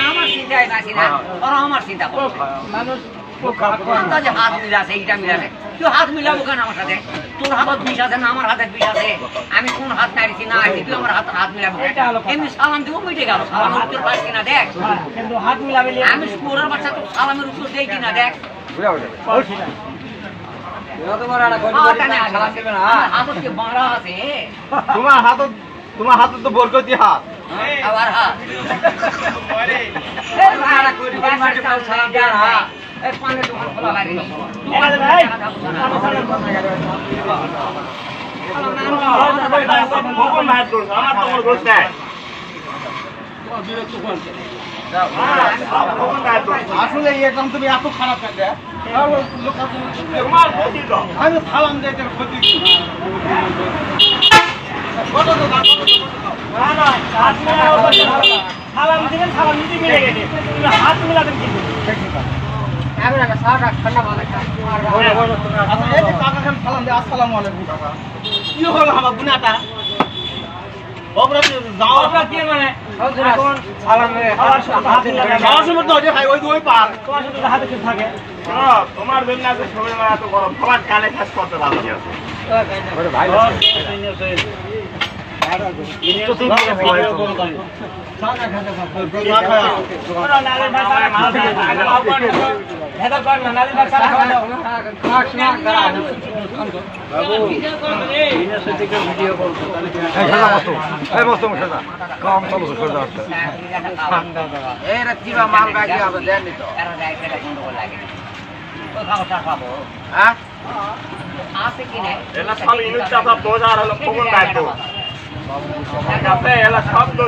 আমার চিন্তায় আছি না, ওরা আমার চিন্তা করছে। হাত মিলাছে, এইটা মিলালে তুই হাত মিলাবো কেন আমার সাথে? তোর হাত বিষ আছে না আমার হাতের বিষ আছে? আমি কোন হাত নাড়িছি না আসি, তুই আমার হাত মিলাবো? এমনি সালাম দিব, মিটে গেল। সালামের উত্তর পাস কিনা দেখ। আমি শুয়োরের বাচ্চা তোর সালামের উত্তর দেই কিনা দেখ। তোমার হাতে তো বরকতি হাত। আবার হাত সালাম দেওয়ার হাত। পানের দোকান খোলা লাগেনি। আসলে এখন তুমি এত খারাপ থাকে, আমি সালাম দিয়ে ক্ষতি সালাম দিবেন, সালাম নিতে মিলে গেছে, হাত মিলাবেন কিন্তু আসসালামু আলাইকুম কাকা। কি হলো আমার গুনাটা? মানে তোমার জন্য এত গরম, সবার কানে কাজ করতে ভালো আছে কিনে সব ইনুচ চাপা বোঝা আর হলো কোন দায়িত্ব সব তো